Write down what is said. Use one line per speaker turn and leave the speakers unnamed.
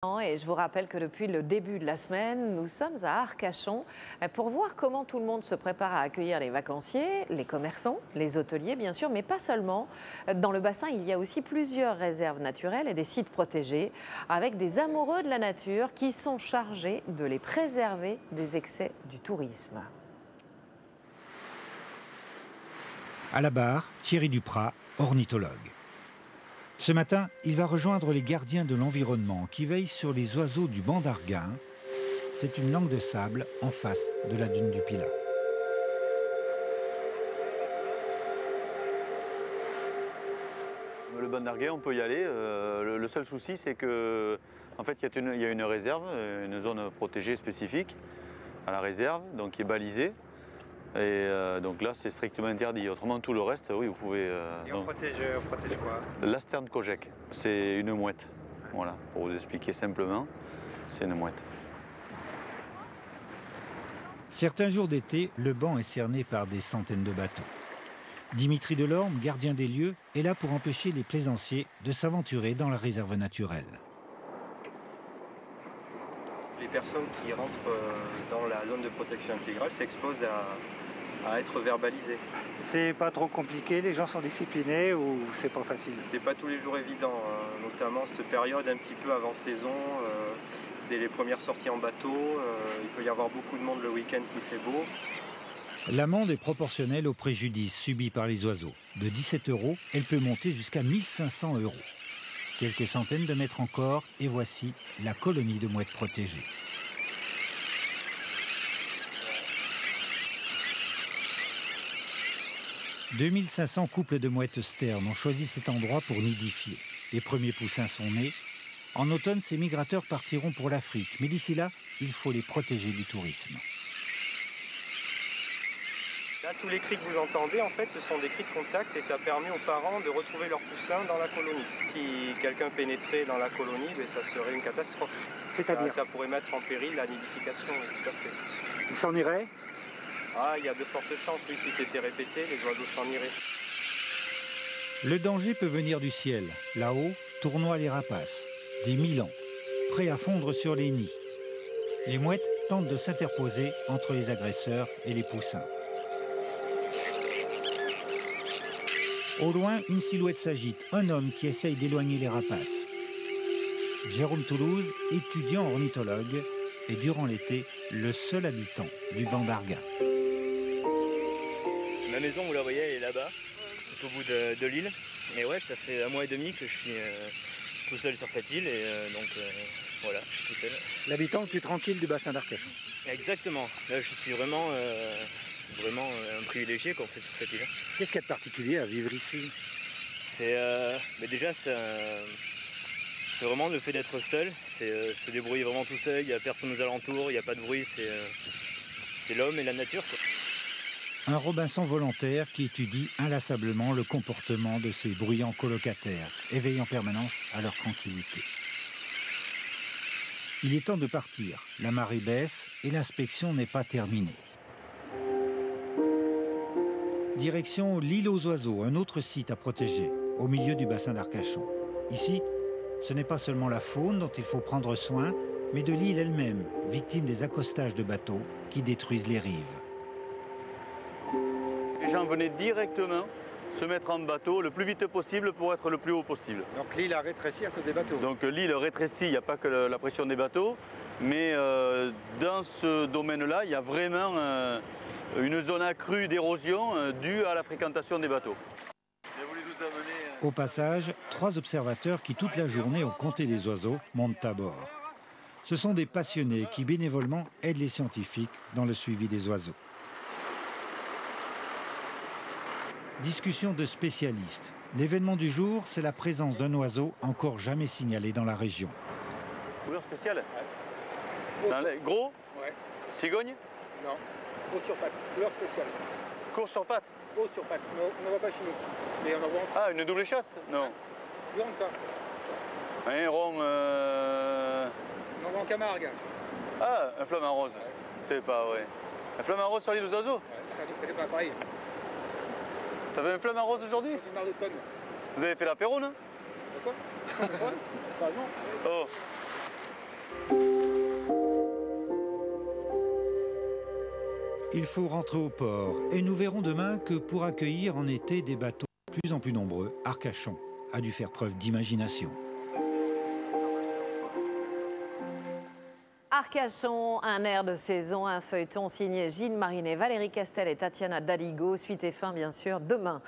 Et je vous rappelle que depuis le début de la semaine, nous sommes à Arcachon pour voir comment tout le monde se prépare à accueillir les vacanciers, les commerçants, les hôteliers bien sûr, mais pas seulement. Dans le bassin, il y a aussi plusieurs réserves naturelles et des sites protégés avec des amoureux de la nature qui sont chargés de les préserver des excès du tourisme.
À la barre, Thierry Duprat, ornithologue. Ce matin, il va rejoindre les gardiens de l'environnement qui veillent sur les oiseaux du banc d'Arguin. C'est une langue de sable en face de la dune du Pilat.
Le banc d'Arguin, on peut y aller. Le seul souci, c'est que, en fait, il y a une réserve, une zone protégée spécifique à la réserve, donc qui est balisée. Et donc là, c'est strictement interdit. Autrement, tout le reste, oui, vous pouvez...
Et on protège quoi?
L'asterne kojek, c'est une mouette. Voilà, pour vous expliquer simplement, c'est une mouette.
Certains jours d'été, le banc est cerné par des centaines de bateaux. Dimitri Delorme, gardien des lieux, est là pour empêcher les plaisanciers de s'aventurer dans la réserve naturelle.
Les personnes qui rentrent dans la zone de protection intégrale s'exposent à être verbalisées.
C'est pas trop compliqué, les gens sont disciplinés ou c'est pas facile?
C'est pas tous les jours évident, notamment cette période un petit peu avant saison. C'est les premières sorties en bateau, il peut y avoir beaucoup de monde le week-end s'il fait beau.
L'amende est proportionnelle au préjudice subi par les oiseaux. De 17 €, elle peut monter jusqu'à 1 500 €. Quelques centaines de mètres encore, et voici la colonie de mouettes protégées. « 2500 couples de mouettes sternes ont choisi cet endroit pour nidifier. Les premiers poussins sont nés. En automne, ces migrateurs partiront pour l'Afrique. Mais d'ici là, il faut les protéger du tourisme.
Là, tous les cris que vous entendez, en fait, ce sont des cris de contact et ça permet aux parents de retrouver leurs poussins dans la colonie. Si quelqu'un pénétrait dans la colonie, ça serait une catastrophe.
C'est-à-dire
ça pourrait mettre en péril la nidification, oui, tout à fait.
Ils s'en iraient?
Ah, il y a de fortes chances, oui, si c'était répété, les oiseaux s'en iraient.
Le danger peut venir du ciel. Là-haut, tournoient les rapaces. Des milans, prêts à fondre sur les nids. Les mouettes tentent de s'interposer entre les agresseurs et les poussins. Au loin, une silhouette s'agite, un homme qui essaye d'éloigner les rapaces. Jérôme Toulouse, étudiant ornithologue, est durant l'été le seul habitant du banc d'Arguin.
Ma maison, vous la voyez, elle est là-bas, tout au bout de l'île. Et ouais, ça fait 1 mois et demi que je suis tout seul sur cette île et voilà, je suis tout seul.
L'habitant le plus tranquille du bassin d'Arcachon.
Exactement, là je suis vraiment un privilégié qu'on fait sur cette île.
Qu'est-ce qu'il y a de particulier à vivre ici?
C'est déjà c'est vraiment le fait d'être seul, c'est se débrouiller vraiment tout seul, il n'y a personne aux alentours, il n'y a pas de bruit, c'est l'homme et la nature, quoi.
Un Robinson volontaire qui étudie inlassablement le comportement de ces bruyants colocataires, éveillant en permanence à leur tranquillité. Il est temps de partir. La marée baisse et l'inspection n'est pas terminée. Direction l'île aux oiseaux, un autre site à protéger, au milieu du bassin d'Arcachon. Ici, ce n'est pas seulement la faune dont il faut prendre soin, mais de l'île elle-même, victime des accostages de bateaux qui détruisent les rives.
Les gens venaient directement se mettre en bateau le plus vite possible pour être le plus haut possible.
Donc l'île a rétréci à cause des bateaux?
Donc l'île rétrécit, il n'y a pas que la pression des bateaux, mais dans ce domaine-là, il y a vraiment une zone accrue d'érosion due à la fréquentation des bateaux.
Au passage, 3 observateurs qui toute la journée ont compté des oiseaux montent à bord. Ce sont des passionnés qui bénévolement aident les scientifiques dans le suivi des oiseaux. Discussion de spécialistes. L'événement du jour, c'est la présence d'un oiseau encore jamais signalé dans la région.
Couleur spéciale?
Ouais.
Gros?
Ouais.
Cigogne?
Non. Haut sur pattes. Couleur spéciale.
Court sur pattes?
Haut sur pattes. On n'en voit pas chez nous. Mais on en voit en France.
Ah, une double chasse? Non.
Plus grand que ça.
Un rond...
On en voit en Camargue.
Ah, un flamant rose. Ouais. C'est pas vrai. Un flamant rose sur l'île aux oiseaux?
Ouais. Pas pareil.
T'avais un flamant rose aujourd'hui?
Une marre de tonnes.
Vous avez fait l'apéro, non?
Pourquoi? Ça, non.
Oh.
Il faut rentrer au port et nous verrons demain que pour accueillir en été des bateaux de plus en plus nombreux, Arcachon a dû faire preuve d'imagination.
Arcachon, un air de saison, un feuilleton signé Gilles Marinet, Valérie Castel et Tatiana Daligo. Suite et fin, bien sûr, demain.